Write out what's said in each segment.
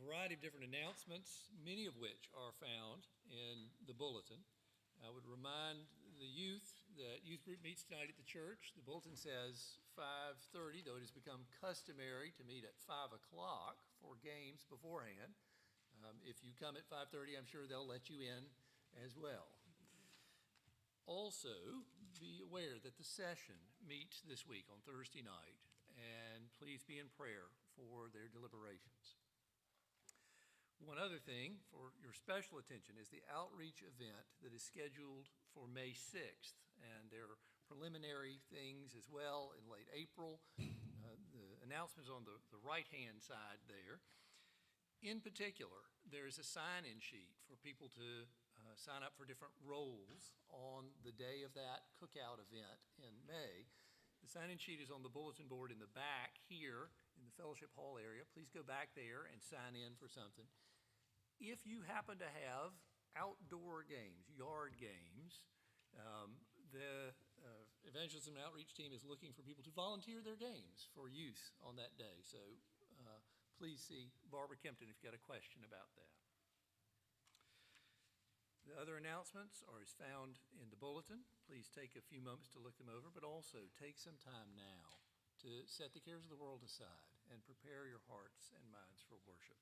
variety of different announcements, many of which are found in the bulletin. I would remind the youth that youth group meets tonight at the church. The bulletin says 5:30, though it has become customary to meet at 5 o'clock for games beforehand. If you come at 5:30, I'm sure they'll let you in as well. Also, be aware that the session meets this week on Thursday night, and please be in prayer for their deliberations. One other thing for your special attention is the outreach event that is scheduled for May 6th, and there are preliminary things as well in late April. The announcement is on the right-hand side there. In particular, there is a sign-in sheet for people to sign up for different roles on the day of that cookout event in May. The sign-in sheet is on the bulletin board in the back here in the fellowship hall area. Please go back there and sign in for something. If you happen to have outdoor games, yard games, the evangelism and outreach team is looking for people to volunteer their games for use on that day. So please see Barbara Kempton if you've got a question about that. The other announcements are as found in the bulletin. Please take a few moments to look them over, but also take some time now to set the cares of the world aside and prepare your hearts and minds for worship.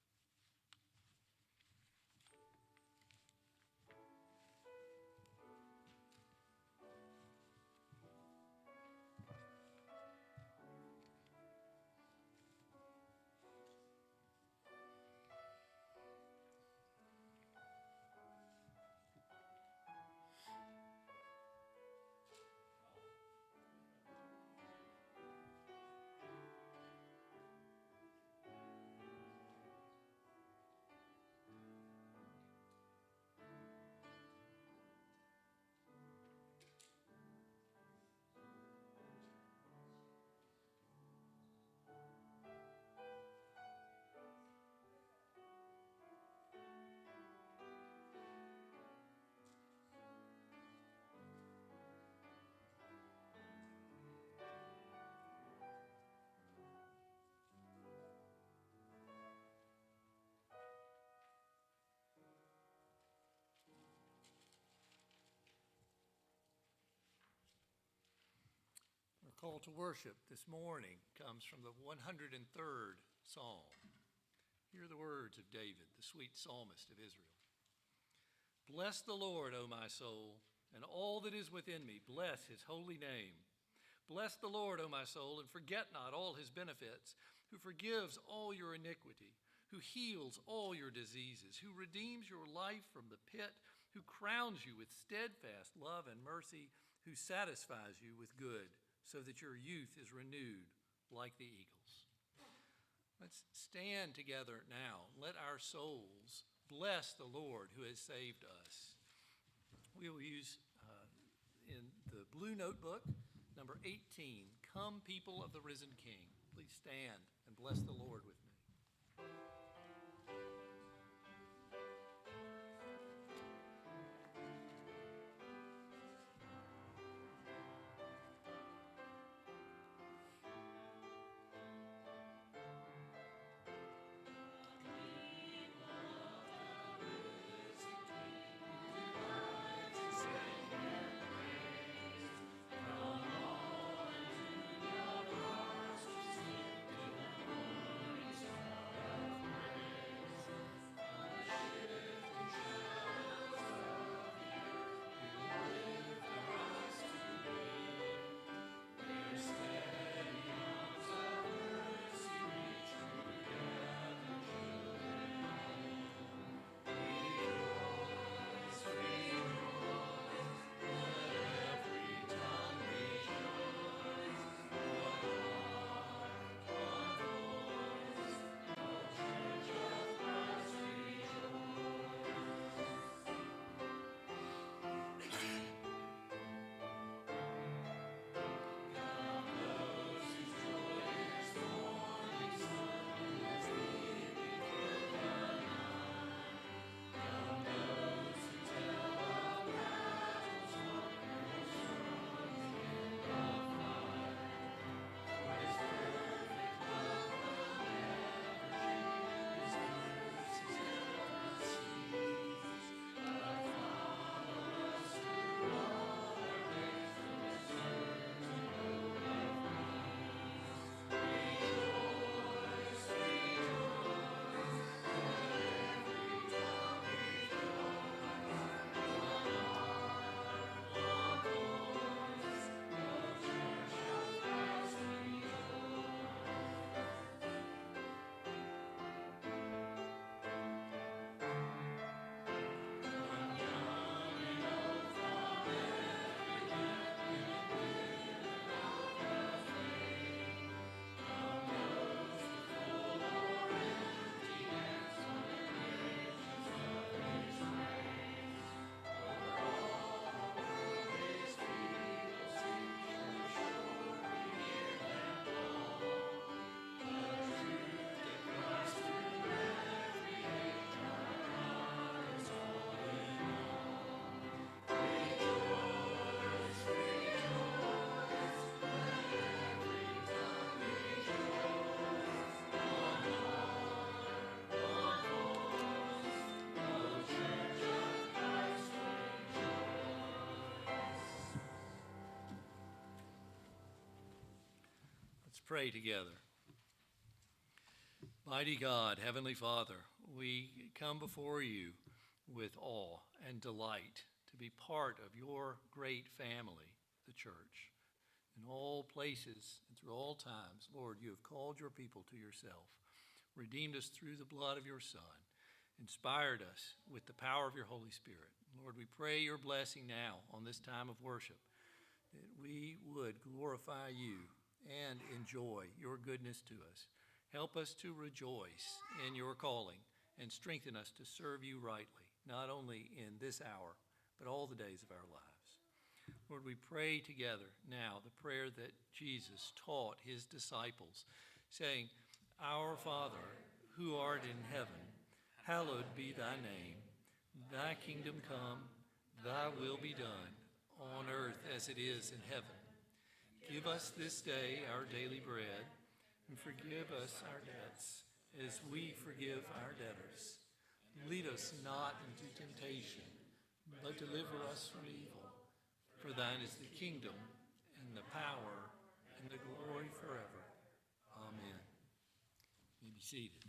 Our call to worship this morning comes from the 103rd Psalm. Hear the words of David, the sweet psalmist of Israel. Bless the Lord, O my soul, and all that is within me, bless his holy name. Bless the Lord, O my soul, and forget not all his benefits, who forgives all your iniquity, who heals all your diseases, who redeems your life from the pit, who crowns you with steadfast love and mercy, who satisfies you with good, so that your youth is renewed like the eagles. Let's stand together now. Let our souls bless the Lord who has saved us. We will use in the blue notebook, number 18, Come People of the Risen King. Please stand and bless the Lord with me. Pray together. Mighty God, Heavenly Father, we come before you with awe and delight to be part of your great family, the church. In all places and through all times, Lord, you have called your people to yourself, redeemed us through the blood of your Son, inspired us with the power of your Holy Spirit. Lord, we pray your blessing now on this time of worship, that we would glorify you and enjoy your goodness to us. Help us to rejoice in your calling and strengthen us to serve you rightly, not only in this hour, but all the days of our lives. Lord, we pray together now the prayer that Jesus taught his disciples, saying, Our Father, who art in heaven, hallowed be thy name. Thy kingdom come, thy will be done, on earth as it is in heaven. Give us this day our daily bread, and forgive us our debts, as we forgive our debtors. Lead us not into temptation, but deliver us from evil. For thine is the kingdom, and the power, and the glory forever. Amen. You may be seated.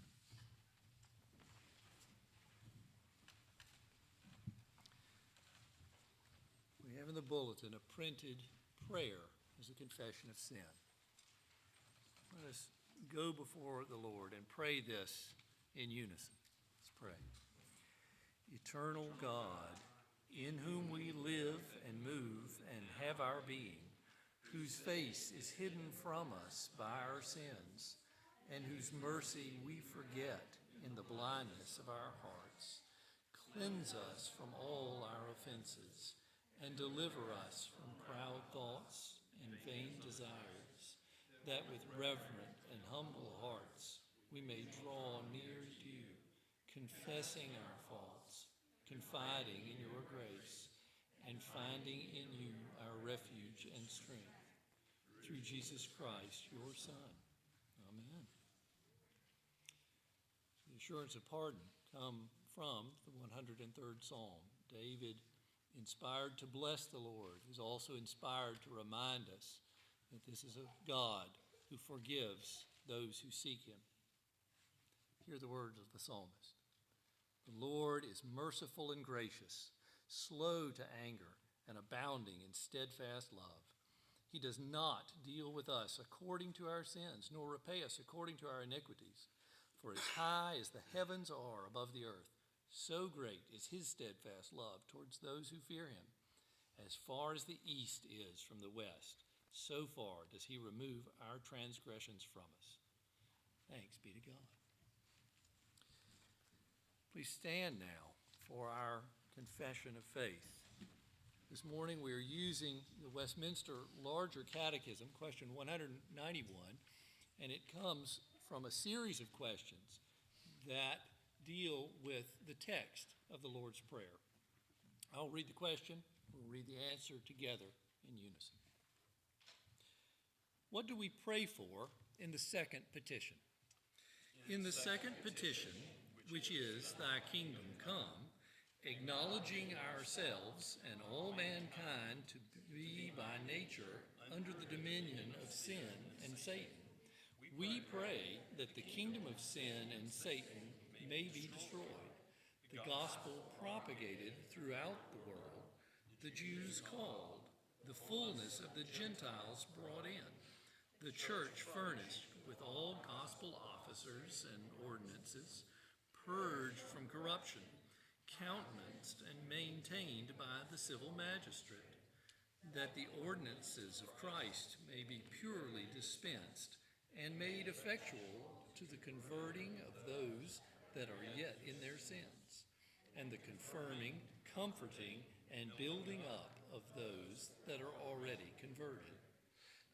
We have in the bulletin a printed prayer as a confession of sin. Let us go before the Lord and pray this in unison. Let's pray. Eternal God, in whom we live and move and have our being, whose face is hidden from us by our sins, and whose mercy we forget in the blindness of our hearts, cleanse us from all our offenses, and deliver us from proud thoughts and vain desires, that with reverent and humble hearts we may draw near to you, confessing our faults, confiding in your grace, and finding in you our refuge and strength. Through Jesus Christ, your Son. Amen. The assurance of pardon come from the 103rd Psalm. David, inspired to bless the Lord, is also inspired to remind us that this is a God who forgives those who seek him. Hear the words of the psalmist. The Lord is merciful and gracious, slow to anger, and abounding in steadfast love. He does not deal with us according to our sins, nor repay us according to our iniquities. For as high as the heavens are above the earth, so great is his steadfast love towards those who fear him. As far as the east is from the west, so far does he remove our transgressions from us. Thanks be to God. Please stand now for our confession of faith. This morning we are using the Westminster Larger Catechism, question 191, and it comes from a series of questions that deal with the text of the Lord's Prayer. I'll read the question, we'll read the answer together in unison. What do we pray for in the second petition? In the second petition, which is, Thy kingdom come, acknowledging ourselves and all mankind to be by nature under the dominion of sin and Satan, we pray that the kingdom of sin and Satan may be destroyed, the gospel propagated throughout the world, the Jews called, the fullness of the Gentiles brought in, the church furnished with all gospel officers and ordinances, purged from corruption, countenanced and maintained by the civil magistrate, that the ordinances of Christ may be purely dispensed and made effectual to the converting of those that are yet in their sins, and the confirming, comforting, and building up of those that are already converted,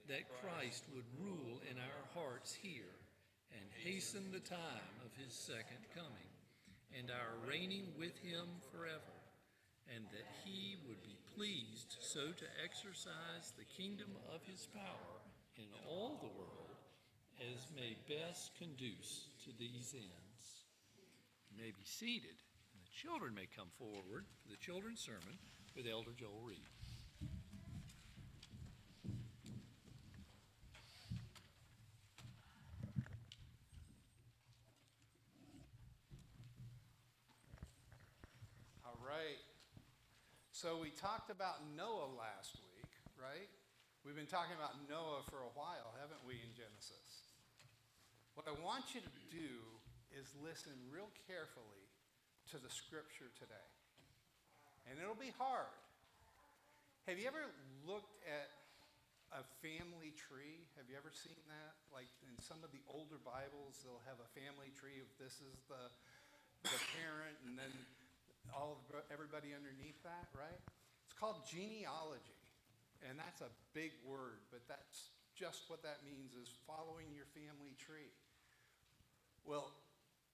that Christ would rule in our hearts here and hasten the time of his second coming, and our reigning with him forever, and that he would be pleased so to exercise the kingdom of his power in all the world as may best conduce to these ends. You may be seated, and the children may come forward for the children's sermon with Elder Joel Reed. So we talked about Noah last week, right? We've been talking about Noah for a while, haven't we, in Genesis? What I want you to do is listen real carefully to the scripture today. And it'll be hard. Have you ever looked at a family tree? Have you ever seen that? Like in some of the older Bibles, they'll have a family tree of this is the parent and then everybody underneath that, right? It's called genealogy. And that's a big word, but that's just what that means, is following your family tree. Well,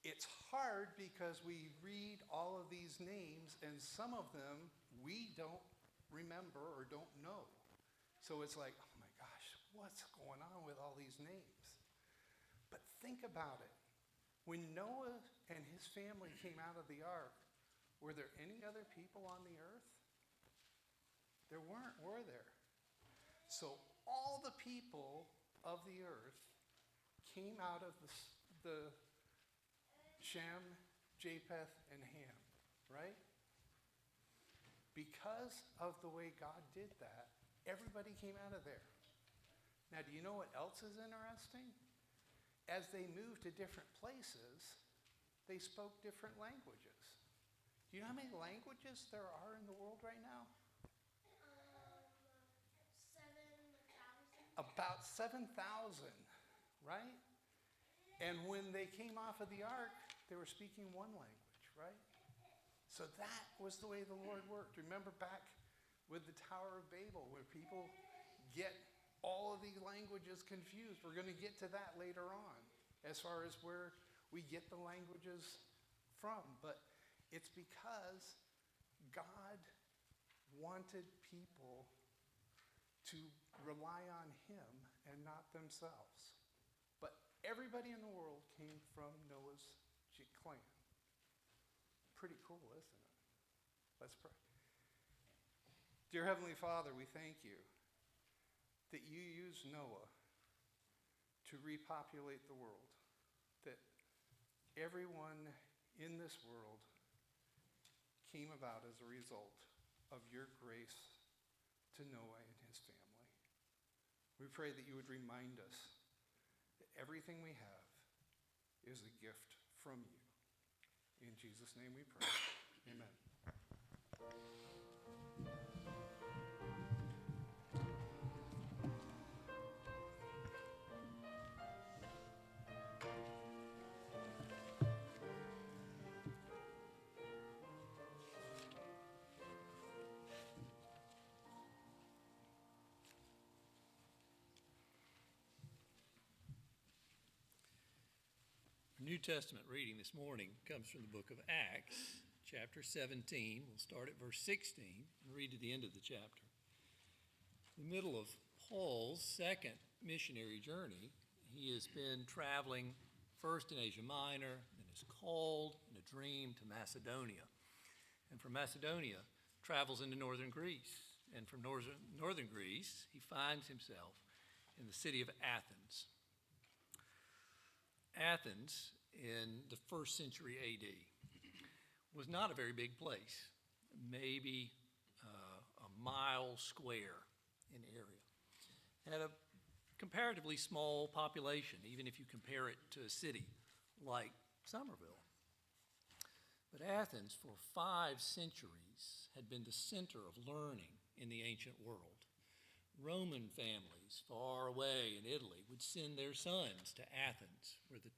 it's hard because we read all of these names and some of them we don't remember or don't know. So it's like, oh my gosh, what's going on with all these names? But think about it. When Noah and his family came out of the ark, were there any other people on the earth? There weren't, were there? So all the people of the earth came out of the Shem, Japheth, and Ham, right? Because of the way God did that, everybody came out of there. Now, do you know what else is interesting? As they moved to different places, they spoke different languages. Do you know how many languages there are in the world right now? 7,000. About 7,000, right? And when they came off of the ark, they were speaking one language, right? So that was the way the Lord worked. Remember back with the Tower of Babel, where people get all of these languages confused. We're going to get to that later on, as far as where we get the languages from. But it's because God wanted people to rely on him and not themselves. But everybody in the world came from Noah's clan. Pretty cool, isn't it? Let's pray. Dear Heavenly Father, we thank you that you used Noah to repopulate the world, that everyone in this world came about as a result of your grace to Noah and his family. We pray that you would remind us that everything we have is a gift from you. In Jesus' name we pray. Amen. New Testament reading this morning comes from the book of Acts, chapter 17. We'll start at verse 16 and read to the end of the chapter. In the middle of Paul's second missionary journey, he has been traveling first in Asia Minor, then is called in a dream to Macedonia. And from Macedonia, travels into northern Greece. And from northern Greece, he finds himself in the city of Athens. Athens, in the first century AD, was not a very big place, maybe a mile square in area. It had a comparatively small population, even if you compare it to a city like Somerville. But Athens, for 5 centuries, had been the center of learning in the ancient world. Roman families far away in Italy would send their sons to Athens, where the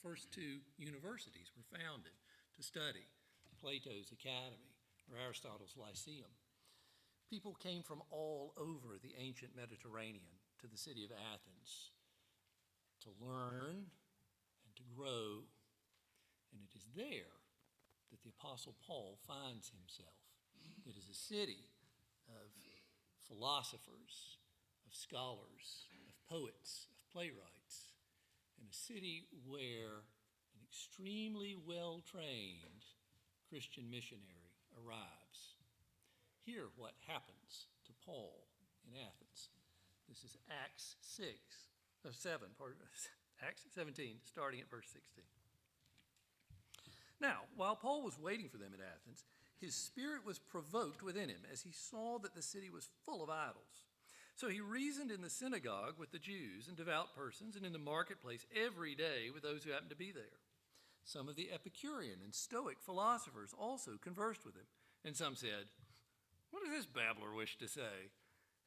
first two universities were founded to study, Plato's Academy or Aristotle's Lyceum. People came from all over the ancient Mediterranean to the city of Athens to learn and to grow, and it is there that the Apostle Paul finds himself. It is a city of philosophers, of scholars, of poets, of playwrighs, and a city where an extremely well-trained Christian missionary arrives. Hear what happens to Paul in Athens. This is Acts 17, starting at verse 16. Now, while Paul was waiting for them at Athens, his spirit was provoked within him as he saw that the city was full of idols. So he reasoned in the synagogue with the Jews and devout persons, and in the marketplace every day with those who happened to be there. Some of the Epicurean and Stoic philosophers also conversed with him, and some said, "What does this babbler wish to say?"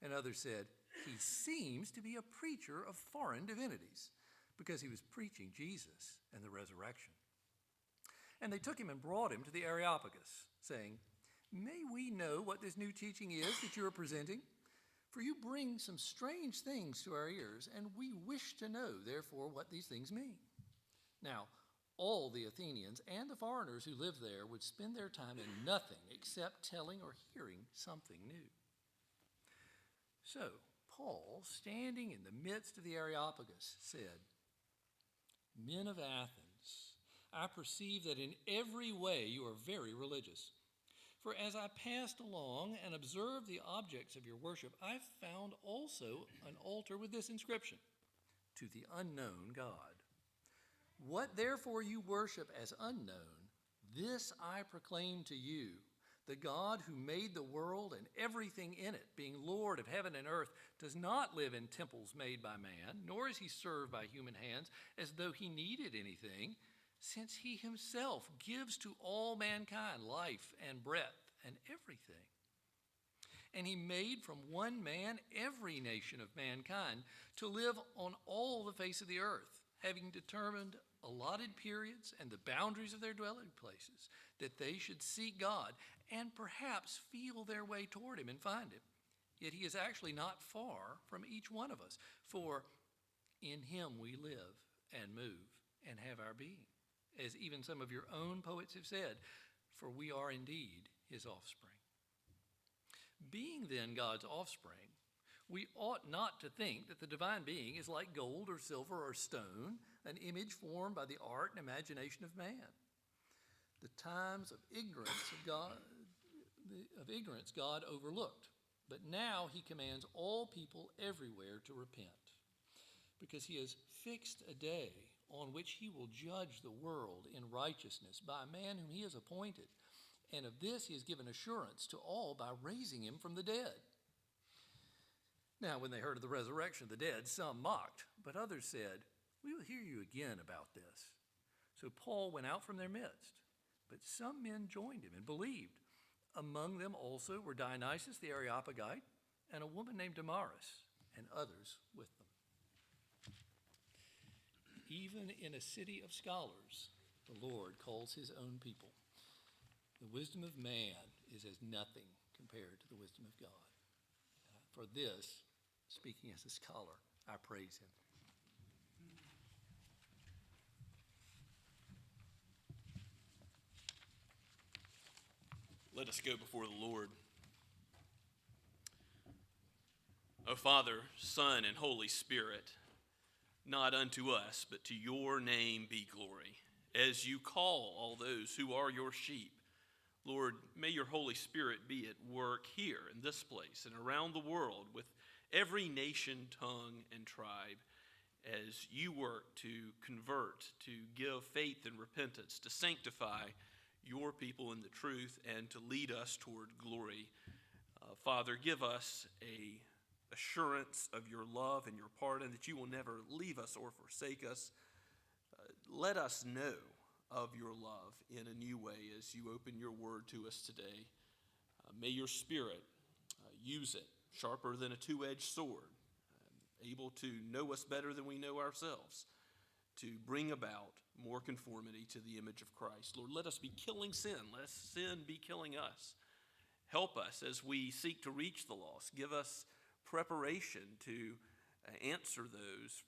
And others said, "He seems to be a preacher of foreign divinities," because he was preaching Jesus and the resurrection. And they took him and brought him to the Areopagus, saying, "May we know what this new teaching is that you are presenting? For you bring some strange things to our ears, and we wish to know, therefore, what these things mean." Now, all the Athenians and the foreigners who lived there would spend their time in nothing except telling or hearing something new. So Paul, standing in the midst of the Areopagus, said, "Men of Athens, I perceive that in every way you are very religious. For as I passed along and observed the objects of your worship, I found also an altar with this inscription, 'To the unknown God.' What therefore you worship as unknown, this I proclaim to you. The God who made the world and everything in it, being Lord of heaven and earth, does not live in temples made by man, nor is he served by human hands as though he needed anything, since he himself gives to all mankind life and breath and everything. And he made from one man every nation of mankind to live on all the face of the earth, having determined allotted periods and the boundaries of their dwelling places, that they should seek God and perhaps feel their way toward him and find him. Yet he is actually not far from each one of us, for in him we live and move and have our being, as even some of your own poets have said, for we are indeed his offspring. Being then God's offspring, we ought not to think that the divine being is like gold or silver or stone, an image formed by the art and imagination of man. The times of ignorance God overlooked, but now he commands all people everywhere to repent, because he has fixed a day on which he will judge the world in righteousness by a man whom he has appointed, and of this he has given assurance to all by raising him from the dead." Now, when they heard of the resurrection of the dead, some mocked, but others said, "We will hear you again about this." So Paul went out from their midst, but some men joined him and believed. Among them also were Dionysius the Areopagite and a woman named Damaris, and others with them. Even in a city of scholars, the Lord calls his own people. The wisdom of man is as nothing compared to the wisdom of God. For this, speaking as a scholar, I praise him. Let us go before the Lord. O Father, Son, and Holy Spirit, not unto us, but to your name be glory, as you call all those who are your sheep. Lord, may your Holy Spirit be at work here in this place and around the world with every nation, tongue, and tribe, as you work to convert, to give faith and repentance, to sanctify your people in the truth, and to lead us toward glory. Father, give us a assurance of your love and your pardon, that you will never leave us or forsake us. Let us know of your love in a new way as you open your word to us today. May your Spirit use it, sharper than a two-edged sword, able to know us better than we know ourselves, to bring about more conformity to the image of Christ. Lord, let us be killing sin, lest sin be killing us. Help us as we seek to reach the lost. Give us preparation to answer those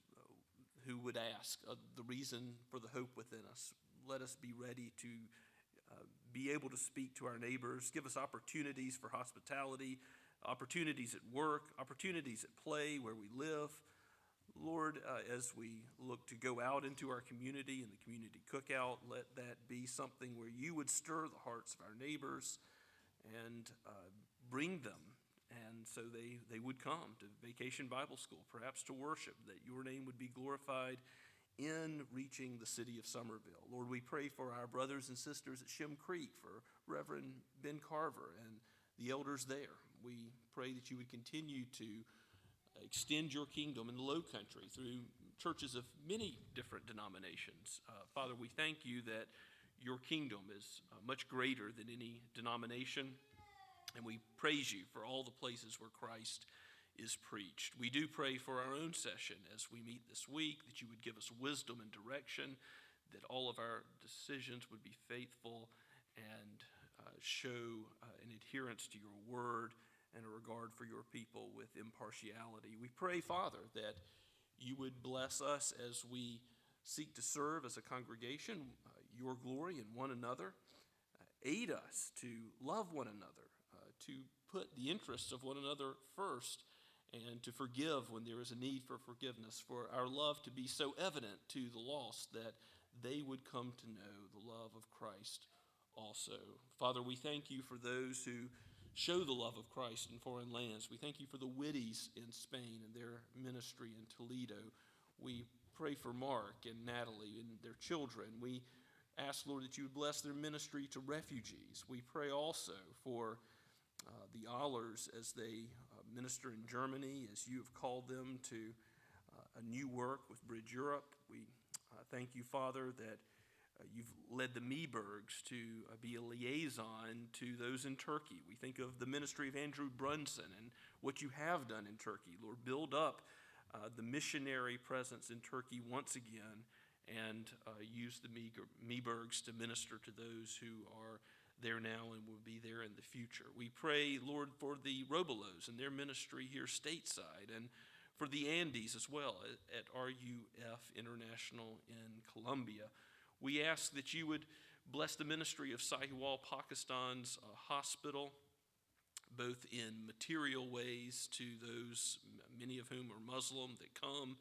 who would ask the reason for the hope within us. Let us be ready to be able to speak to our neighbors. Give us opportunities for hospitality, opportunities at work, opportunities at play where we live. Lord, as we look to go out into our community and the community cookout, let that be something where you would stir the hearts of our neighbors and bring them, and so they would come to Vacation Bible School, perhaps to worship, that your name would be glorified in reaching the city of Somerville. Lord, we pray for our brothers and sisters at Shem Creek, for Reverend Ben Carver and the elders there. We pray that you would continue to extend your kingdom in the Low Country through churches of many different denominations. Father, we thank you that your kingdom is much greater than any denomination, and we praise you for all the places where Christ is preached. We do pray for our own session as we meet this week, that you would give us wisdom and direction, that all of our decisions would be faithful and show an adherence to your word and a regard for your people with impartiality. We pray, Father, that you would bless us as we seek to serve as a congregation, your glory in one another. Aid us to love one another, to put the interests of one another first, and to forgive when there is a need for forgiveness, for our love to be so evident to the lost that they would come to know the love of Christ also. Father, we thank you for those who show the love of Christ in foreign lands. We thank you for the Whitties in Spain and their ministry in Toledo. We pray for Mark and Natalie and their children. We ask, Lord, that you would bless their ministry to refugees. We pray also for the Allers as they minister in Germany, as you have called them to a new work with Bridge Europe. We thank you, Father, that you've led the Meebergs to be a liaison to those in Turkey. We think of the ministry of Andrew Brunson and what you have done in Turkey. Lord, build up the missionary presence in Turkey once again, and use the Meebergs to minister to those who are there now and will be there in the future. We pray, Lord, for the Robelos and their ministry here stateside, and for the Andes as well at RUF International in Colombia. We ask that you would bless the ministry of Sahiwal Pakistan's hospital, both in material ways to those, many of whom are Muslim, that come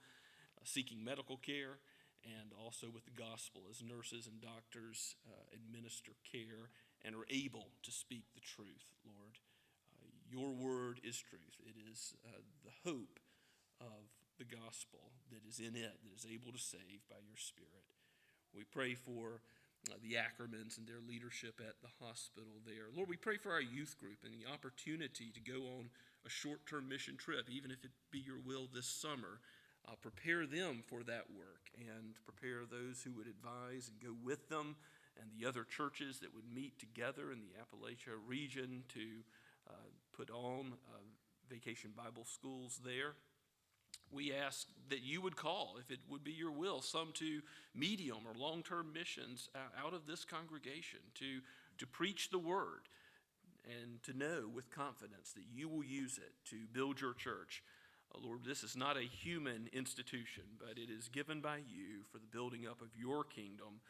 seeking medical care, and also with the gospel as nurses and doctors administer care and are able to speak the truth, Lord. Your word is truth. It is the hope of the gospel that is in it, that is able to save by your Spirit. We pray for the Ackermans and their leadership at the hospital there. Lord, we pray for our youth group and the opportunity to go on a short-term mission trip, even if it be your will this summer. Prepare them for that work, and prepare those who would advise and go with them, and the other churches that would meet together in the Appalachia region to put on vacation Bible schools there. We ask that you would call, if it would be your will, some to medium or long-term missions out of this congregation to preach the word and to know with confidence that you will use it to build your church. Lord, this is not a human institution, but it is given by you for the building up of your kingdom,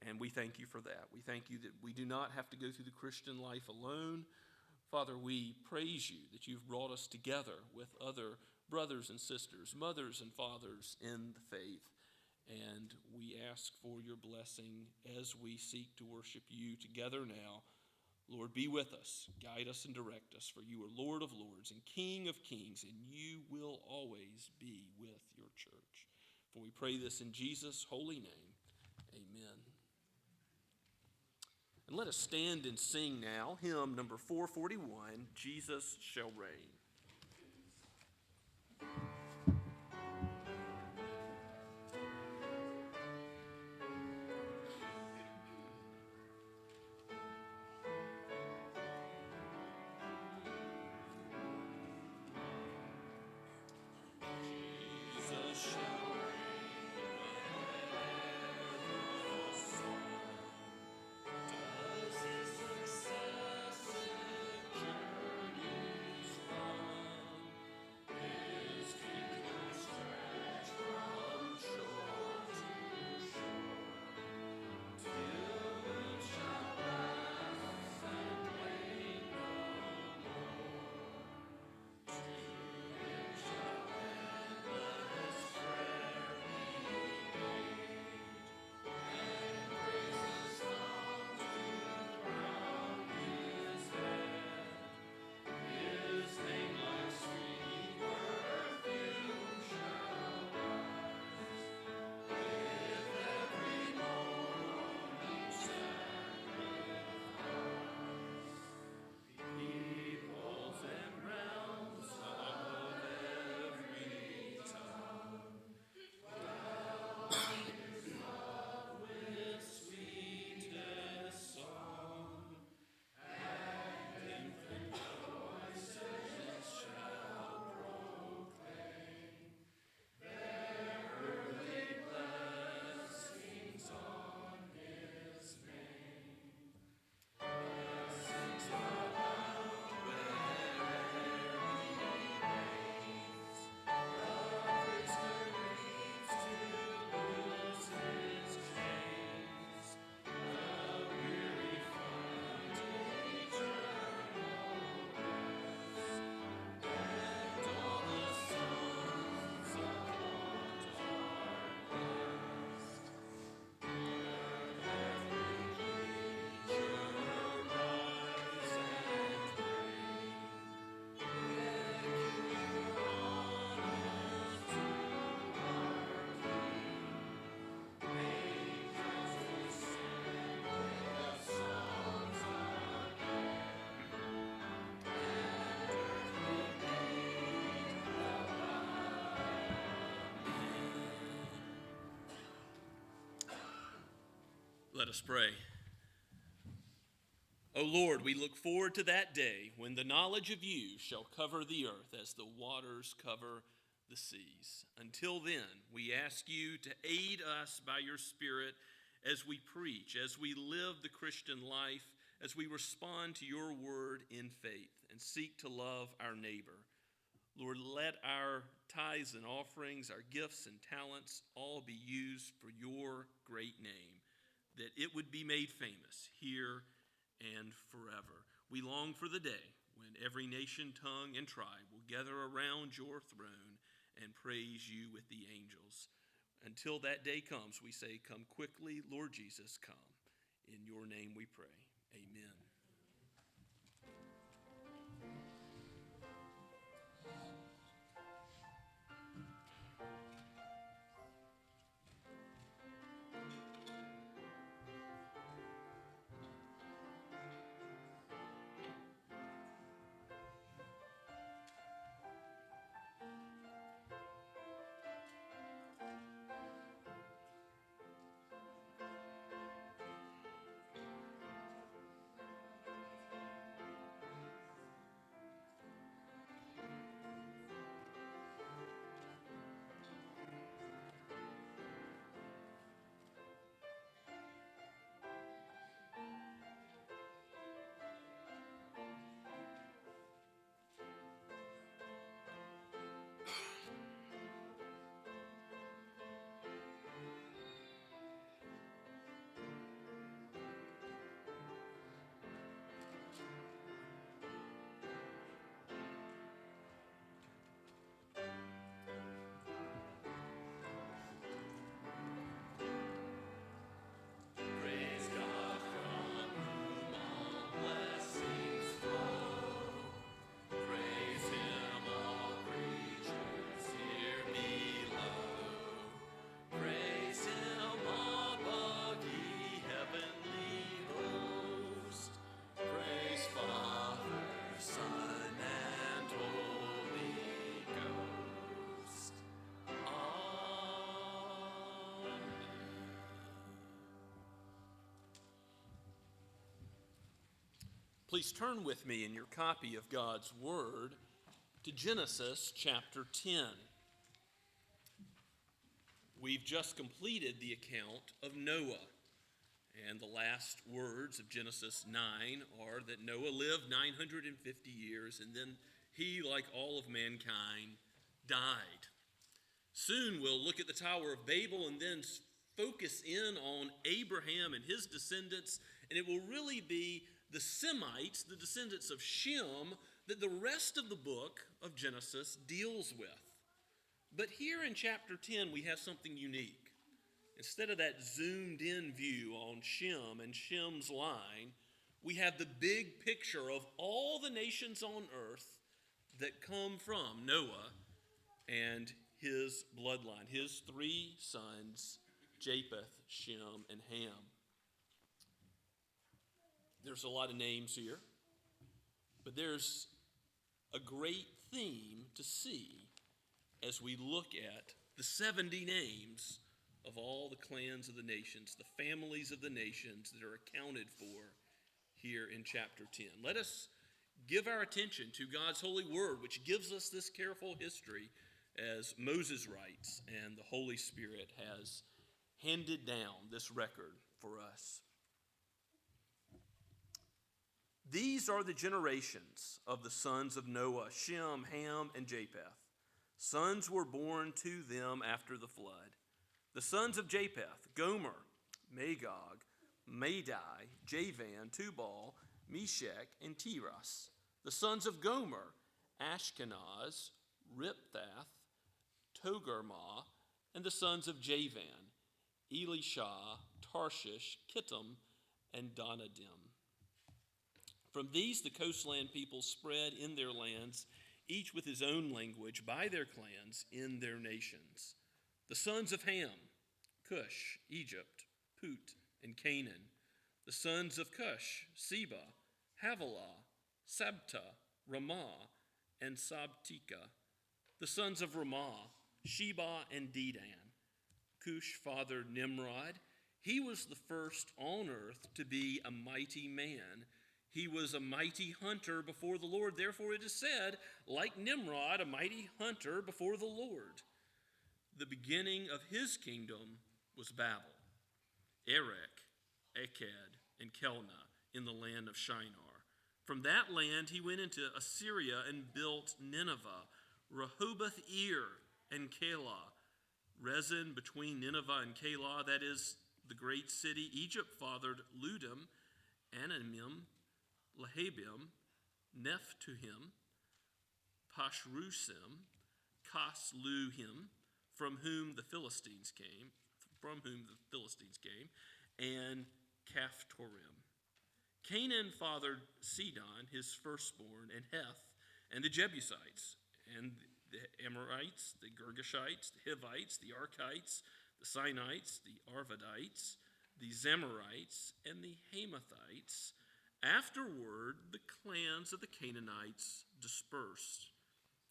and we thank you for that. We thank you that we do not have to go through the Christian life alone. Father, we praise you that you've brought us together with other brothers and sisters, mothers and fathers in the faith, and we ask for your blessing as we seek to worship you together now. Lord, be with us, guide us and direct us, for you are Lord of lords and King of kings, and you will always be with your church. For we pray this in Jesus' holy name. Amen. And let us stand and sing now, hymn number 441, Jesus Shall Reign. Let us pray. O Lord, we look forward to that day when the knowledge of you shall cover the earth as the waters cover the seas. Until then, we ask you to aid us by your Spirit as we preach, as we live the Christian life, as we respond to your word in faith and seek to love our neighbor. Lord, let our tithes and offerings, our gifts and talents all be used for your great name, that it would be made famous here and forever. We long for the day when every nation, tongue, and tribe will gather around your throne and praise you with the angels. Until that day comes, we say, come quickly, Lord Jesus, come. In your name we pray. Amen. Please turn with me in your copy of God's Word to Genesis chapter 10. We've just completed the account of Noah, and the last words of Genesis 9 are that Noah lived 950 years, and then he, like all of mankind, died. Soon we'll look at the Tower of Babel and then focus in on Abraham and his descendants, and it will really be the Semites, the descendants of Shem, that the rest of the book of Genesis deals with. But here in chapter 10, we have something unique. Instead of that zoomed-in view on Shem and Shem's line, we have the big picture of all the nations on earth that come from Noah and his bloodline, his three sons, Japheth, Shem, and Ham. There's a lot of names here, but there's a great theme to see as we look at the 70 names of all the clans of the nations, the families of the nations that are accounted for here in chapter 10. Let us give our attention to God's holy word, which gives us this careful history as Moses writes, and the Holy Spirit has handed down this record for us. These are the generations of the sons of Noah, Shem, Ham, and Japheth. Sons were born to them after the flood. The sons of Japheth, Gomer, Magog, Madai, Javan, Tubal, Meshech, and Tiras. The sons of Gomer, Ashkenaz, Riphath, Togarmah, and the sons of Javan, Elisha, Tarshish, Kittim, and Donadim. From these, the coastland people spread in their lands, each with his own language, by their clans in their nations. The sons of Ham, Cush, Egypt, Put, and Canaan. The sons of Cush, Seba, Havilah, Sabta, Ramah, and Sabtika. The sons of Ramah, Sheba and Dedan. Cush fathered Nimrod. He was the first on earth to be a mighty man. He was a mighty hunter before the Lord. Therefore it is said, like Nimrod, a mighty hunter before the Lord. The beginning of his kingdom was Babel, Erech, Akkad, and Kelna in the land of Shinar. From that land he went into Assyria and built Nineveh, Rehoboth-ir, and Calah. Rezin between Nineveh and Calah, that is the great city. Egypt fathered Ludim, Anamim, Lahabim, Nephtuhim, Pashrusim, Kasluhim, from whom the Philistines came, and Caphtorim. Canaan fathered Sidon, his firstborn, and Heth, and the Jebusites, and the Amorites, the Girgashites, the Hivites, the Archites, the Sinites, the Arvadites, the Zamorites, and the Hamathites. Afterward, the clans of the Canaanites dispersed.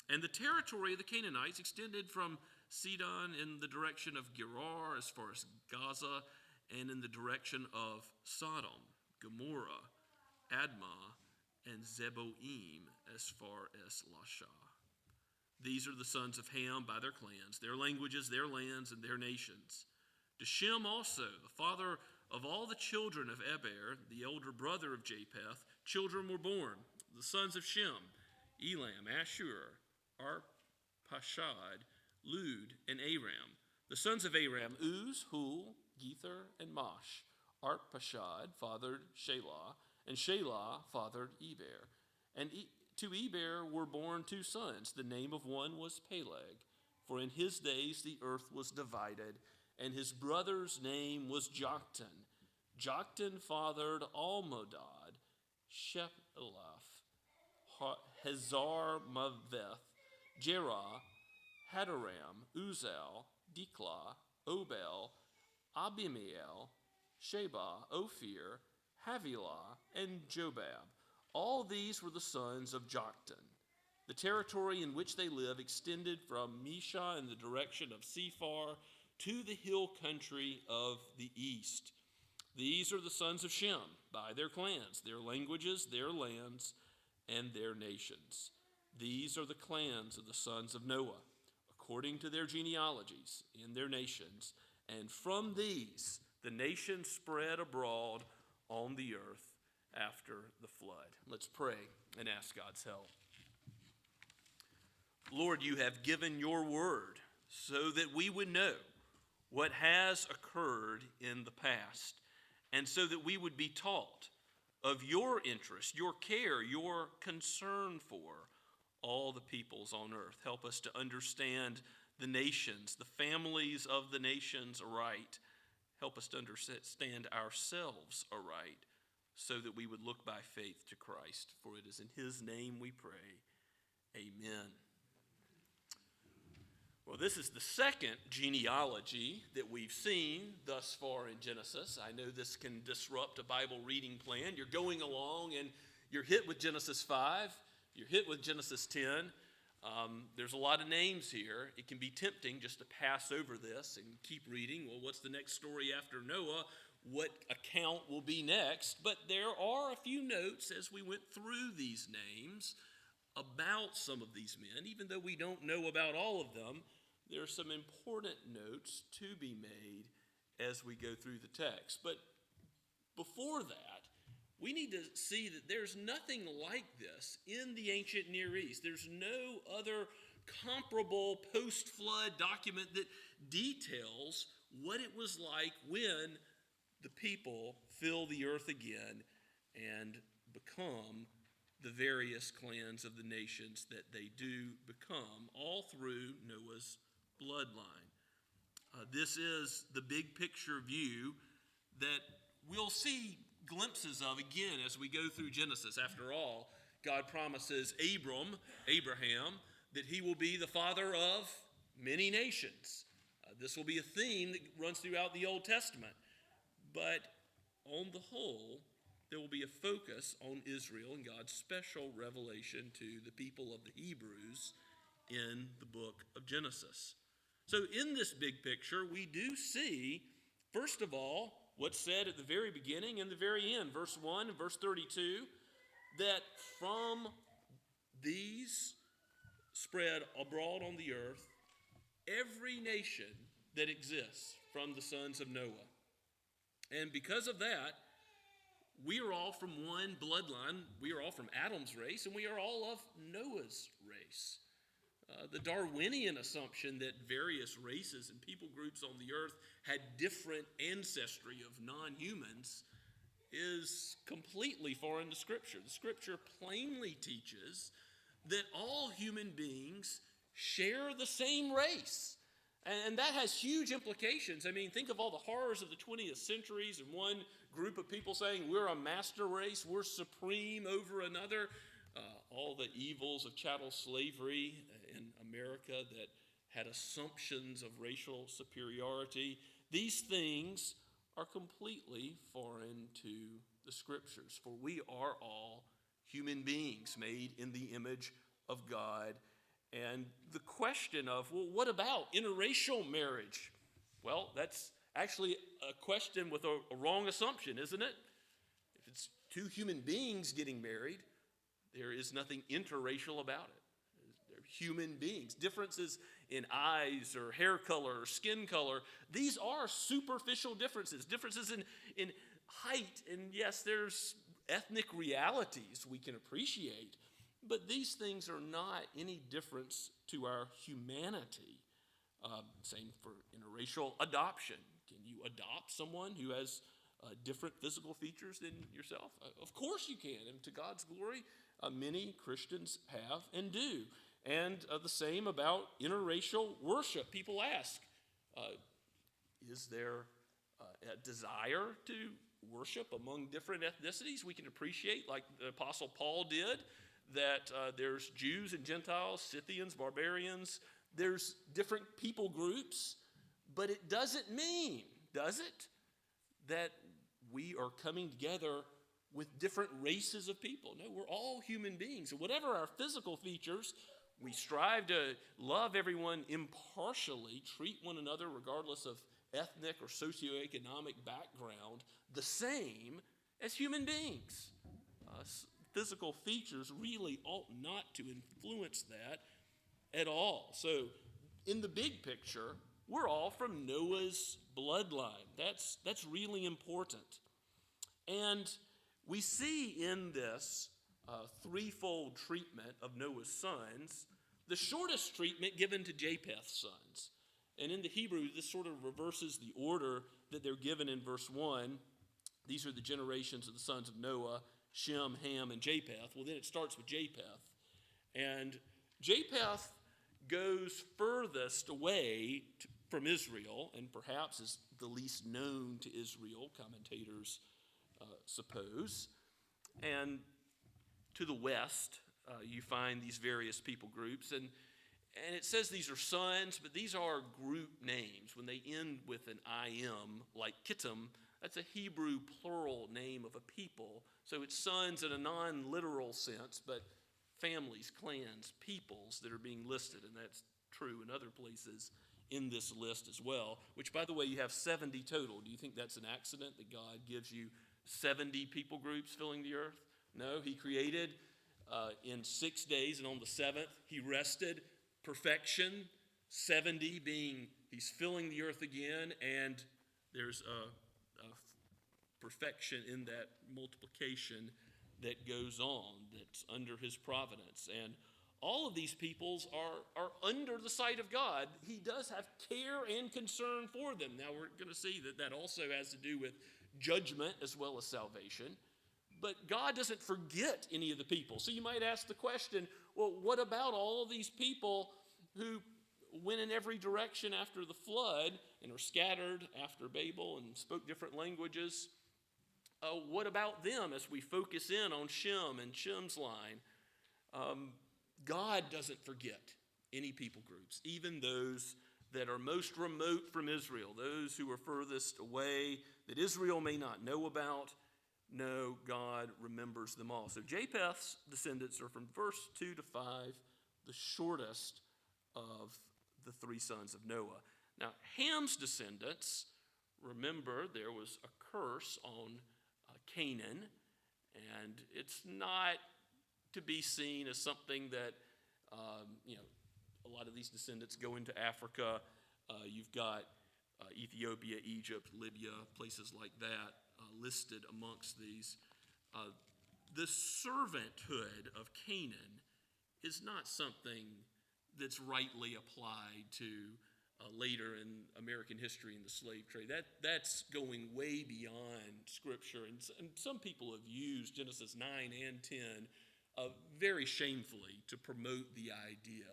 And the territory of the Canaanites extended from Sidon in the direction of Gerar as far as Gaza, and in the direction of Sodom, Gomorrah, Admah, and Zeboim as far as Lasha. These are the sons of Ham by their clans, their languages, their lands, and their nations. To Shem also, the father of all the children of Eber, the elder brother of Japheth, children were born. The sons of Shem, Elam, Ashur, Arpachshad, Lud, and Aram. The sons of Aram, Uz, Hul, Gether, and Mosh. Arpachshad fathered Shelah, and Shelah fathered Eber. And to Eber were born two sons. The name of one was Peleg, for in his days the earth was divided, and his brother's name was Joktan. Joktan fathered Almodad, Shepelaph, Hazar-Maveth, Jerah, Hadaram, Uzal, Diklah, Obel, Abimael, Sheba, Ophir, Havilah, and Jobab. All these were the sons of Joktan. The territory in which they live extended from Mesha in the direction of Sephar to the hill country of the east. These are the sons of Shem by their clans, their languages, their lands, and their nations. These are the clans of the sons of Noah, according to their genealogies in their nations. And from these the nations spread abroad on the earth after the flood. Let's pray and ask God's help. Lord, you have given your word so that we would know what has occurred in the past, and so that we would be taught of your interest, your care, your concern for all the peoples on earth. Help us to understand the nations, the families of the nations aright. Help us to understand ourselves aright, so that we would look by faith to Christ. For it is in his name we pray. Amen. Well, this is the second genealogy that we've seen thus far in Genesis. I know this can disrupt a Bible reading plan. You're going along and you're hit with Genesis 5. You're hit with Genesis 10. There's a lot of names here. It can be tempting just to pass over this and keep reading. Well, what's the next story after Noah? What account will be next? But there are a few notes as we went through these names about some of these men. Even though we don't know about all of them, there are some important notes to be made as we go through the text. But before that, we need to see that there's nothing like this in the ancient Near East. There's no other comparable post-flood document that details what it was like when the people fill the earth again and become the various clans of the nations that they do become, all through Noah's bloodline. This is the big picture view that we'll see glimpses of again as we go through Genesis. After all, God promises Abraham, that he will be the father of many nations. This will be a theme that runs throughout the Old Testament. But on the whole, there will be a focus on Israel and God's special revelation to the people of the Hebrews in the book of Genesis. So in this big picture, we do see First of all, what's said at the very beginning and the very end, verse 1 and verse 32, that from these spread abroad on the earth every nation that exists from the sons of Noah. And because of that, we are all from one bloodline. We are all from Adam's race, and we are all of Noah's race. The Darwinian assumption that various races and people groups on the earth had different ancestry of non-humans is completely foreign to Scripture. The Scripture plainly teaches that all human beings share the same race. And that has huge implications. I mean, think of all the horrors of the 20th centuries and one group of people saying we're a master race, we're supreme over another. All the evils of chattel slavery in America that had assumptions of racial superiority. These things are completely foreign to the Scriptures, for we are all human beings made in the image of God. And the question of, well, what about interracial marriage? Well, that's actually a question with a wrong assumption, isn't it? If it's two human beings getting married, there is nothing interracial about it. They're human beings. Differences in eyes or hair color or skin color, these are superficial differences. Differences in height, and yes, there's ethnic realities we can appreciate. But these things are not any difference to our humanity. Same for interracial adoption. Can you adopt someone who has different physical features than yourself? Of course you can, and to God's glory, many Christians have and do. And the same about interracial worship. People ask, is there a desire to worship among different ethnicities? We can appreciate, like the Apostle Paul did, that there's Jews and Gentiles, Scythians, barbarians. There's different people groups, but it doesn't mean, does it, that we are coming together with different races of people. No, we're all human beings. And whatever our physical features, we strive to love everyone impartially, treat one another regardless of ethnic or socioeconomic background, the same as human beings. Physical features really ought not to influence that at all. So in the big picture, we're all from Noah's bloodline. That's really important. And we see in this threefold treatment of Noah's sons, the shortest treatment given to Japheth's sons. And in the Hebrew, this sort of reverses the order that they're given in verse 1. These are the generations of the sons of Noah, Shem, Ham, and Japheth. Well, then it starts with Japheth. And Japheth goes furthest away from Israel, and perhaps is the least known to Israel, commentators suppose. And to the west, you find these various people groups. And it says these are sons, but these are group names. When they end with an I-M, like Kittim, that's a Hebrew plural name of a people. So it's sons in a non-literal sense, but families, clans, peoples that are being listed. And that's true in other places in this list as well, which, by the way, you have 70 total. Do you think that's an accident that God gives you 70 people groups filling the earth? No, he created in 6 days, and on the seventh, he rested. Perfection, 70 being he's filling the earth again, and there's a perfection in that multiplication that goes on, that's under his providence. And all of these peoples are under the sight of God. He does have care and concern for them. Now we're going to see that also has to do with judgment as well as salvation. But God doesn't forget any of the people. So you might ask the question, well, what about all of these people who went in every direction after the flood and are scattered after Babel and spoke different languages? What about them as we focus in on Shem and Shem's line? God doesn't forget any people groups, even those that are most remote from Israel, those who are furthest away, that Israel may not know about. No, God remembers them all. So Japheth's descendants are from verse 2 to 5, the shortest of the three sons of Noah. Now, Ham's descendants remember there was a curse on Canaan, and it's not to be seen as something that, a lot of these descendants go into Africa. You've got Ethiopia, Egypt, Libya, places like that listed amongst these. The servanthood of Canaan is not something that's rightly applied to later in American history in the slave trade. That's going way beyond Scripture. And some people have used Genesis 9 and 10 very shamefully to promote the idea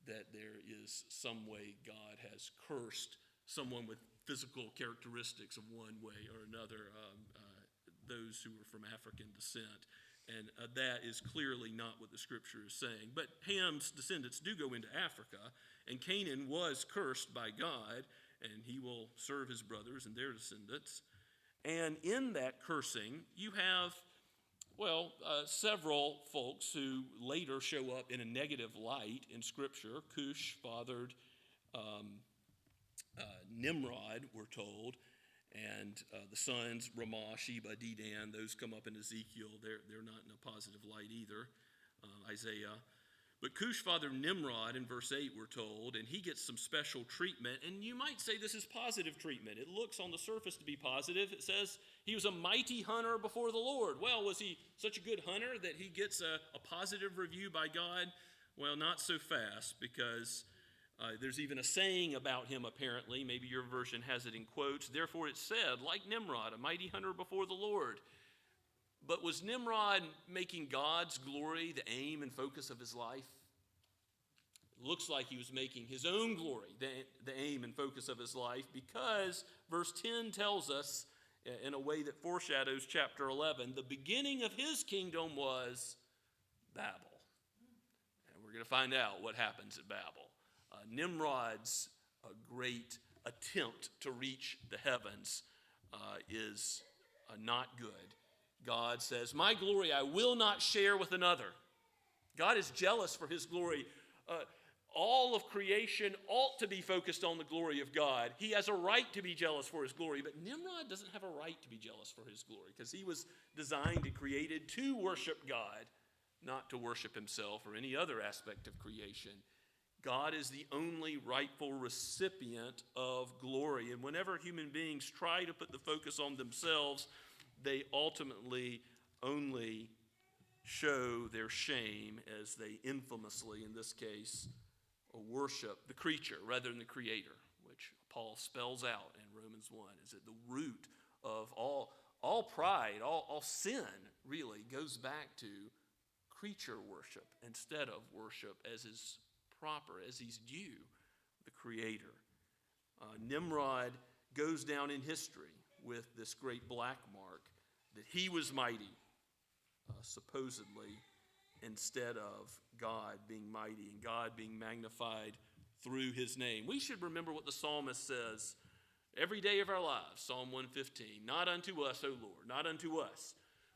that there is some way God has cursed someone with physical characteristics of one way or another, those who were from African descent. And that is clearly not what the Scripture is saying. But Ham's descendants do go into Africa, and Canaan was cursed by God, and he will serve his brothers and their descendants. And in that cursing, you have, several folks who later show up in a negative light in Scripture. Cush fathered Nimrod, we're told, and the sons Ramah, Sheba, Dedan, those come up in Ezekiel. They're not in a positive light either. Isaiah. But Cush fathered Nimrod in verse 8, we're told, and he gets some special treatment. And you might say this is positive treatment. It looks on the surface to be positive. It says he was a mighty hunter before the Lord. Well, was he such a good hunter that he gets a positive review by God? Well, not so fast, because there's even a saying about him, apparently. Maybe your version has it in quotes. Therefore it said, like Nimrod, a mighty hunter before the Lord. But was Nimrod making God's glory the aim and focus of his life? It looks like he was making his own glory the aim and focus of his life, because verse 10 tells us, in a way that foreshadows chapter 11, the beginning of his kingdom was Babel. And we're going to find out what happens at Babel. Nimrod's great attempt to reach the heavens is not good. God says, my glory I will not share with another. God is jealous for his glory. All of creation ought to be focused on the glory of God. He has a right to be jealous for his glory, but Nimrod doesn't have a right to be jealous for his glory, because he was designed and created to worship God, not to worship himself or any other aspect of creation. God is the only rightful recipient of glory. And whenever human beings try to put the focus on themselves, they ultimately only show their shame as they infamously, in this case, worship the creature rather than the creator, which Paul spells out in Romans 1, is that the root of all pride, all sin really goes back to creature worship instead of worship as is proper, as he's due the creator. Nimrod goes down in history with this great black mark that he was mighty, supposedly, instead of God being mighty and God being magnified through his name. We should remember what the psalmist says every day of our lives, Psalm 115, not unto us, O Lord, not unto us,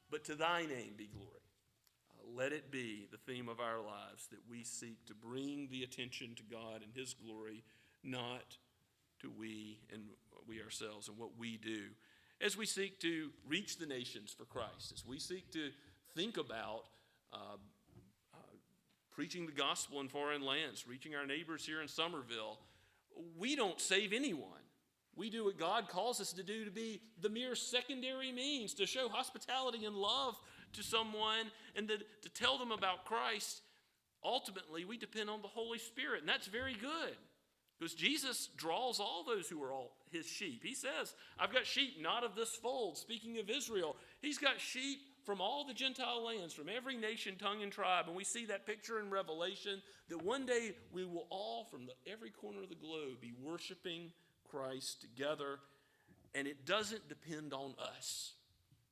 but to thy name be glory. Let it be the theme of our lives that we seek to bring the attention to God and his glory, not to we ourselves and what we do. As we seek to reach the nations for Christ, as we seek to think about preaching the gospel in foreign lands, reaching our neighbors here in Somerville, we don't save anyone. We do what God calls us to do, to be the mere secondary means, to show hospitality and love to someone and to tell them about Christ. Ultimately, we depend on the Holy Spirit, and that's very good, because Jesus draws all those who are all his sheep. He says, I've got sheep not of this fold. Speaking of Israel, he's got sheep from all the Gentile lands, from every nation, tongue, and tribe. And we see that picture in Revelation, that one day we will all, from every corner of the globe, be worshiping Christ together. And it doesn't depend on us.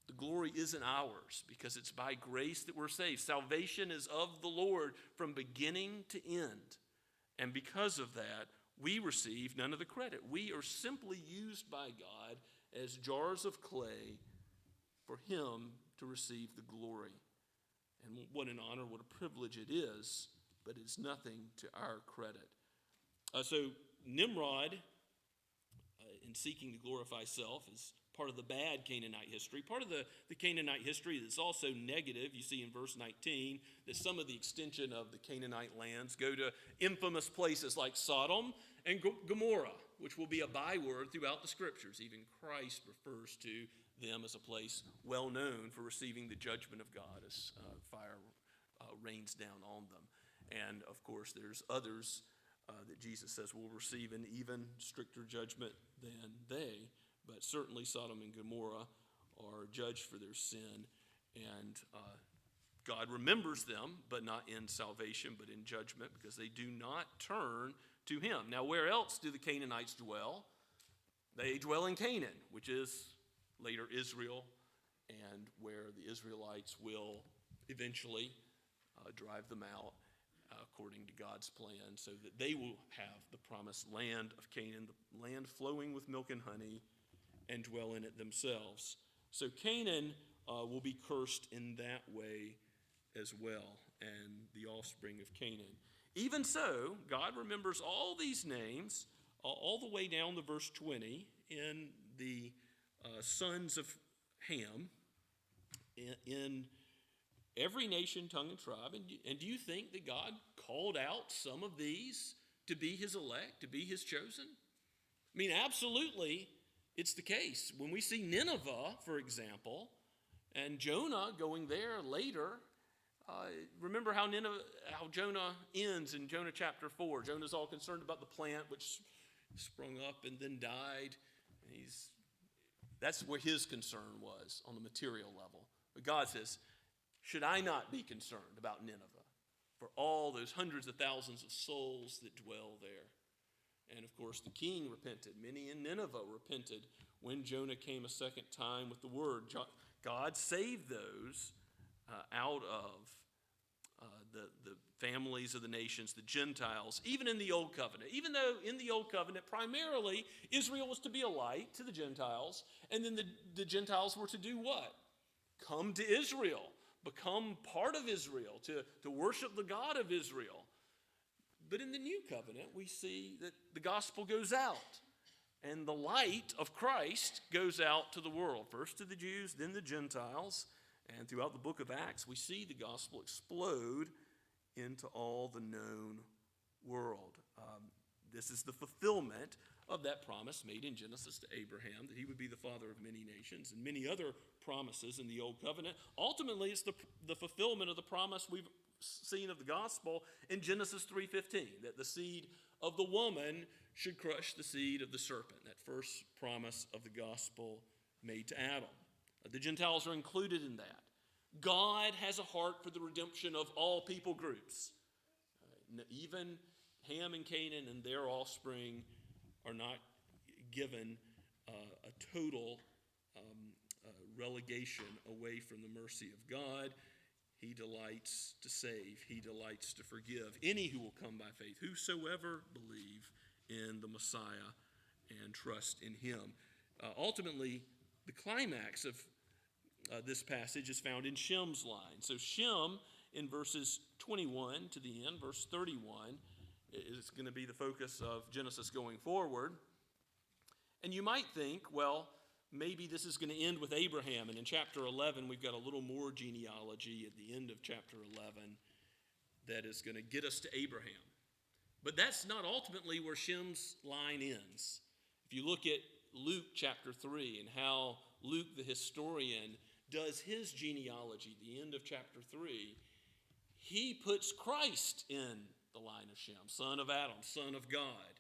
The glory isn't ours, because it's by grace that we're saved. Salvation is of the Lord from beginning to end. And because of that, we receive none of the credit. We are simply used by God as jars of clay for him to receive the glory. And what an honor, what a privilege it is, but it's nothing to our credit. So Nimrod and seeking to glorify self is part of the bad Canaanite history. Part of the Canaanite history that's also negative, you see in verse 19, that some of the extension of the Canaanite lands go to infamous places like Sodom and Gomorrah, which will be a byword throughout the scriptures. Even Christ refers to them as a place well known for receiving the judgment of God as fire rains down on them. And of course, there's others that Jesus says will receive an even stricter judgment than they. But certainly Sodom and Gomorrah are judged for their sin, and God remembers them, but not in salvation, but in judgment, because they do not turn to him. Now, where else do the Canaanites dwell? They dwell in Canaan, which is later Israel, and where the Israelites will eventually drive them out according to God's plan, so that they will have the promised land of Canaan, the land flowing with milk and honey, and dwell in it themselves. So Canaan will be cursed in that way as well, and the offspring of Canaan. Even so, God remembers all these names all the way down to verse 20 in the sons of Ham, in every nation, tongue, and tribe. And do you think that God called out some of these to be his elect, to be his chosen? I mean, absolutely, it's the case. When we see Nineveh, for example, and Jonah going there later, remember how Jonah ends in Jonah chapter 4. Jonah's all concerned about the plant which sprung up and then died. That's where his concern was on the material level. But God says, should I not be concerned about Nineveh for all those hundreds of thousands of souls that dwell there? And of course, the king repented. Many in Nineveh repented when Jonah came a second time with the word. God saved those out of the families of the nations, the Gentiles, even in the Old Covenant. Even though in the Old Covenant, primarily, Israel was to be a light to the Gentiles, and then the Gentiles were to do what? Come to Israel, become part of Israel, to worship the God of Israel. But in the New Covenant, we see that the gospel goes out, and the light of Christ goes out to the world, first to the Jews, then the Gentiles. And throughout the book of Acts, we see the gospel explode into all the known world. This is the fulfillment of that promise made in Genesis to Abraham, that he would be the father of many nations, and many other promises in the Old Covenant. Ultimately, it's the fulfillment of the promise we've seen of the gospel in Genesis 3:15, that the seed of the woman should crush the seed of the serpent, that first promise of the gospel made to Adam. The Gentiles are included in that. God has a heart for the redemption of all people groups. Even Ham and Canaan and their offspring are not given a total relegation away from the mercy of God. He delights to save. He delights to forgive any who will come by faith, whosoever believe in the Messiah and trust in him. Ultimately, the climax of this passage is found in Shem's line. So Shem, in verses 21 to the end, verse 31, is going to be the focus of Genesis going forward. And you might think, well, maybe this is going to end with Abraham. And in chapter 11, we've got a little more genealogy at the end of chapter 11 that is going to get us to Abraham. But that's not ultimately where Shem's line ends. If you look at Luke chapter 3 and how Luke the historian does his genealogy, the end of chapter 3, he puts Christ in the line of Shem, son of Adam, son of God.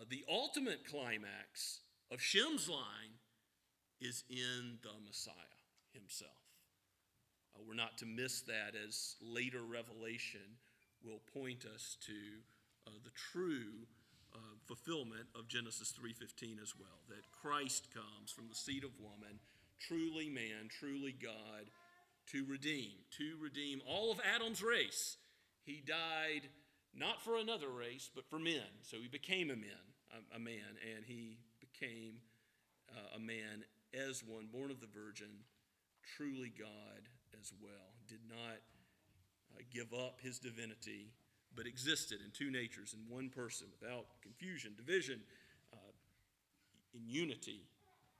The ultimate climax of Shem's line is in the Messiah himself. We're not to miss that, as later revelation will point us to the true fulfillment of Genesis 3:15 as well, that Christ comes from the seed of woman, truly man, truly God, to redeem all of Adam's race. He died not for another race, but for men. So he became a man, and he became a man as one, born of the virgin, truly God as well. Did not give up his divinity, but existed in two natures, in one person, without confusion, division, in unity,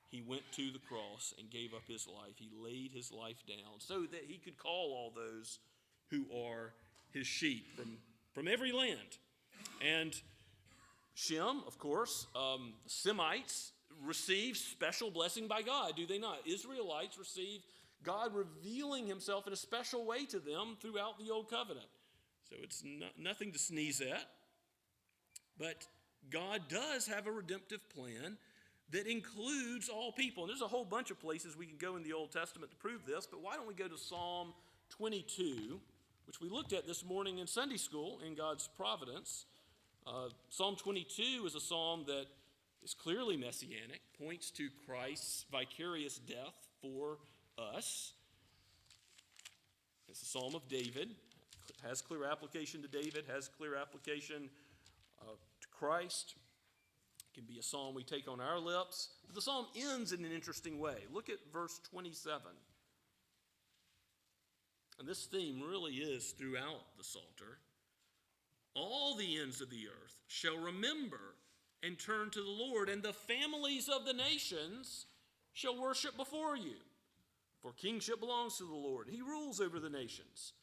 he went to the cross and gave up his life. He laid his life down so that he could call all those who are his sheep from every land. And Shem, of course, Semites receive special blessing by God, do they not? Israelites receive God revealing himself in a special way to them throughout the Old Covenant. So it's nothing to sneeze at. But God does have a redemptive plan that includes all people. And there's a whole bunch of places we can go in the Old Testament to prove this, but why don't we go to Psalm 22, which we looked at this morning in Sunday school in God's providence. Psalm 22 is a psalm that is clearly messianic, points to Christ's vicarious death for us. It's a psalm of David. It has clear application to David, has clear application to Christ. It can be a psalm we take on our lips. But the psalm ends in an interesting way. Look at verse 27. And this theme really is throughout the Psalter. All the ends of the earth shall remember and turn to the Lord, and the families of the nations shall worship before you. For kingship belongs to the Lord. He rules over the nations.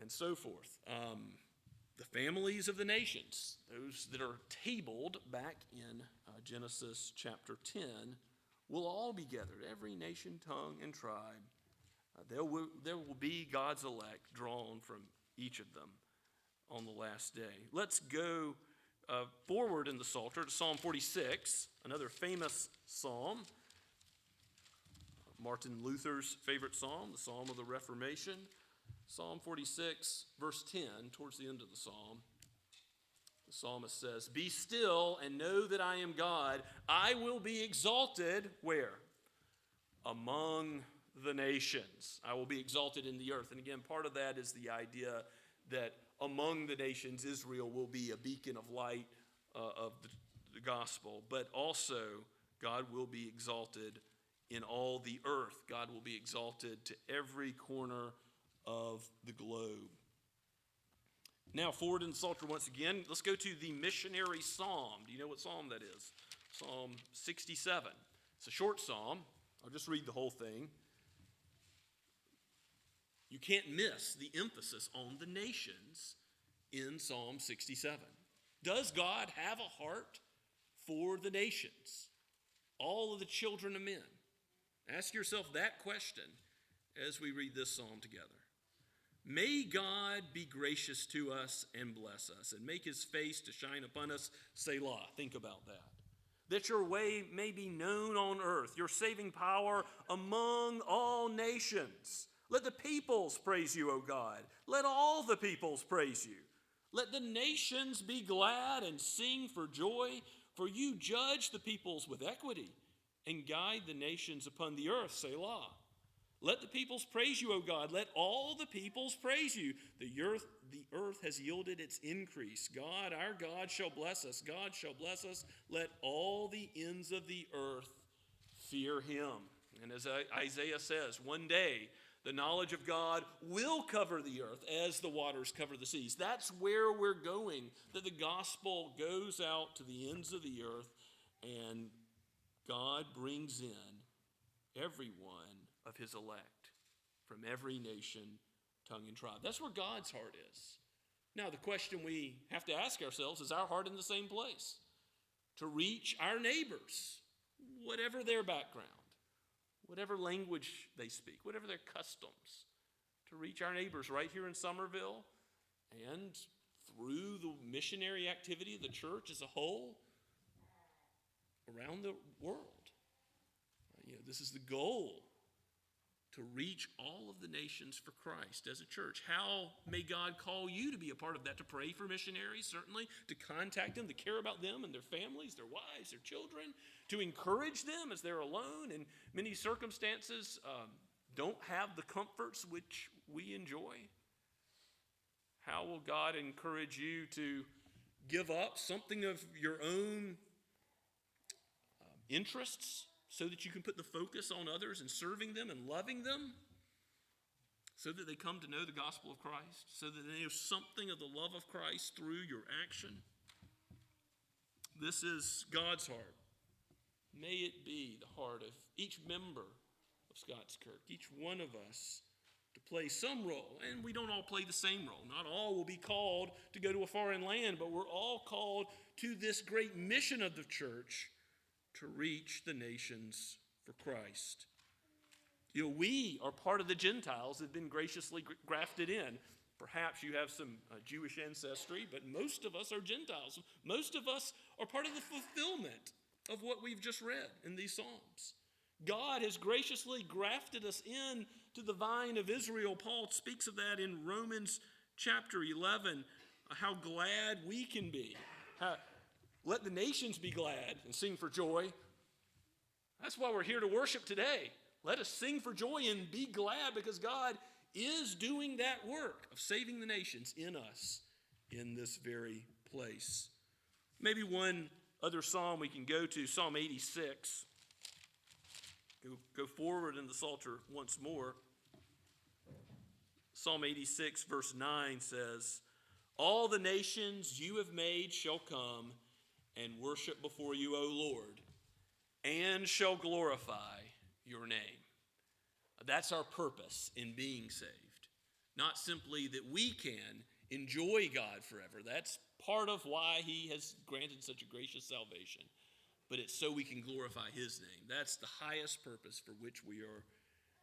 And so forth. The families of the nations, those that are tabled back in Genesis chapter 10, will all be gathered, every nation, tongue, and tribe. There will be God's elect drawn from each of them on the last day. Let's go forward in the Psalter to Psalm 46, another famous psalm. Martin Luther's favorite psalm, the Psalm of the Reformation. Psalm 46, verse 10, towards the end of the psalm. The psalmist says, "Be still and know that I am God. I will be exalted," where? Among the nations. I will be exalted in the earth. And again, part of that is the idea that among the nations, Israel will be a beacon of light of the gospel. But also, God will be exalted in all the earth. God will be exalted to every corner of the globe. Now, forward in the Psalter once again, let's go to the missionary psalm. Do you know what psalm that is? Psalm 67. It's a short psalm. I'll just read the whole thing. You can't miss the emphasis on the nations in Psalm 67. Does God have a heart for the nations? All of the children of men? Ask yourself that question as we read this psalm together. May God be gracious to us and bless us, and make his face to shine upon us. Selah. Think about that. That your way may be known on earth, your saving power among all nations. Let the peoples praise you, O God. Let all the peoples praise you. Let the nations be glad and sing for joy, for you judge the peoples with equity and guide the nations upon the earth. Selah. Let the peoples praise you, O God. Let all the peoples praise you. The earth has yielded its increase. God, our God, shall bless us. God shall bless us. Let all the ends of the earth fear him. And as Isaiah says, one day the knowledge of God will cover the earth as the waters cover the seas. That's where we're going, that the gospel goes out to the ends of the earth, and God brings in everyone of his elect from every nation, tongue, and tribe. That's where God's heart is. Now, the question we have to ask ourselves, is our heart in the same place? To reach our neighbors, whatever their background, whatever language they speak, whatever their customs, to reach our neighbors right here in Somerville and through the missionary activity of the church as a whole around the world. This is the goal, to reach all of the nations for Christ as a church. How may God call you to be a part of that? To pray for missionaries, certainly, to contact them, to care about them and their families, their wives, their children, to encourage them as they're alone in many circumstances, don't have the comforts which we enjoy. How will God encourage you to give up something of your own interests so that you can put the focus on others and serving them and loving them, so that they come to know the gospel of Christ, so that they know something of the love of Christ through your action? This is God's heart. May it be the heart of each member of Scots Kirk, each one of us, to play some role. And we don't all play the same role. Not all will be called to go to a foreign land, but we're all called to this great mission of the church to reach the nations for Christ. We are part of the Gentiles that have been graciously grafted in. Perhaps you have some Jewish ancestry, but most of us are Gentiles. Most of us are part of the fulfillment of what we've just read in these Psalms. God has graciously grafted us in to the vine of Israel. Paul speaks of that in Romans chapter 11, how glad we can be. Let the nations be glad and sing for joy. That's why we're here to worship today. Let us sing for joy and be glad because God is doing that work of saving the nations in us in this very place. Maybe one other psalm we can go to, Psalm 86. Go forward in the Psalter once more. Psalm 86 verse 9 says, "All the nations you have made shall come and worship before you, O Lord, and shall glorify your name." That's our purpose in being saved. Not simply that we can enjoy God forever. That's part of why he has granted such a gracious salvation. But it's so we can glorify his name. That's the highest purpose for which we are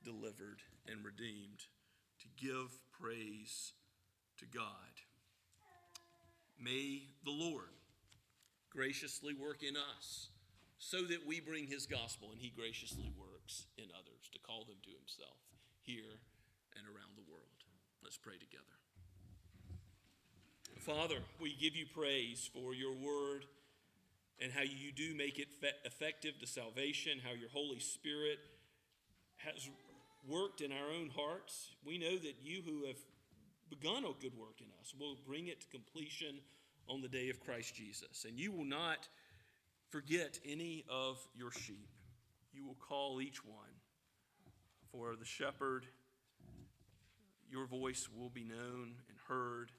delivered and redeemed, to give praise to God. May the Lord graciously work in us so that we bring his gospel, and he graciously works in others to call them to himself here and around the world. Let's pray together. Father, we give you praise for your word and how you do make it effective to salvation, how your Holy Spirit has worked in our own hearts. We know that you who have begun a good work in us will bring it to completion on the day of Christ Jesus. And you will not forget any of your sheep. You will call each one. For the shepherd, your voice will be known and heard.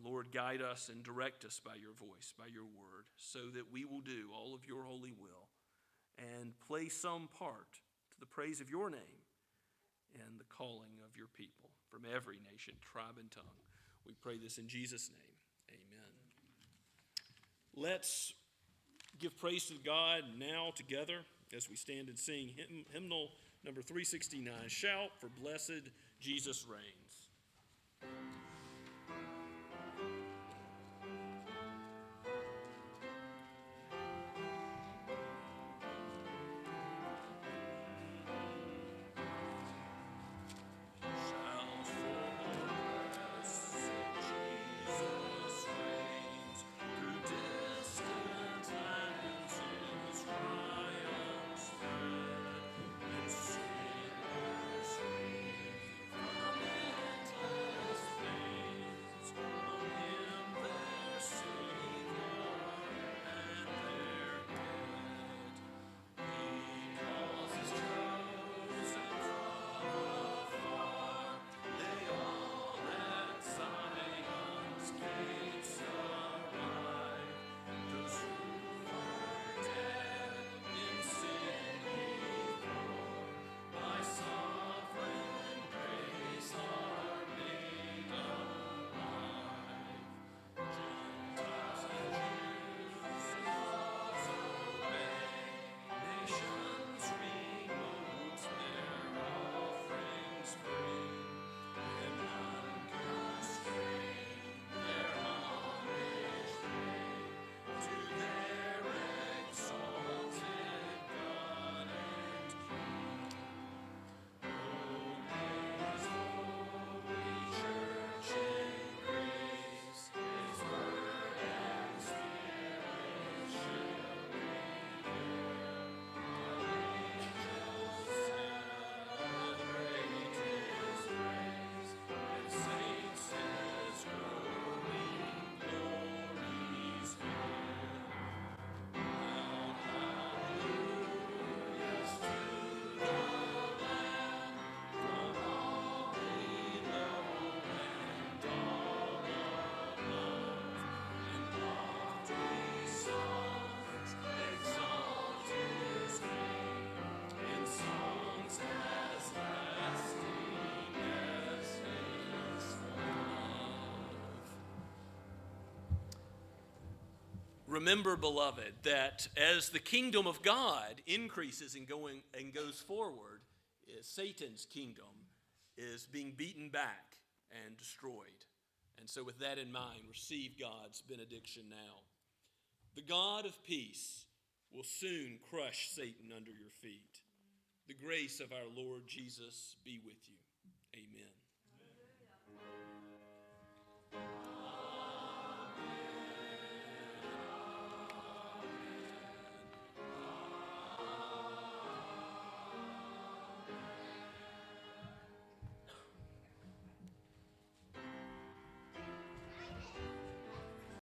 Lord, guide us and direct us by your voice, by your word, so that we will do all of your holy will and play some part to the praise of your name and the calling of your people from every nation, tribe, and tongue. We pray this in Jesus' name. Amen. Let's give praise to God now together as we stand and sing hymnal number 369, "Shout for Blessed Jesus Reigns." Remember, beloved, that as the kingdom of God increases and goes forward, Satan's kingdom is being beaten back and destroyed. And so with that in mind, receive God's benediction now. The God of peace will soon crush Satan under your feet. The grace of our Lord Jesus be with you. Amen.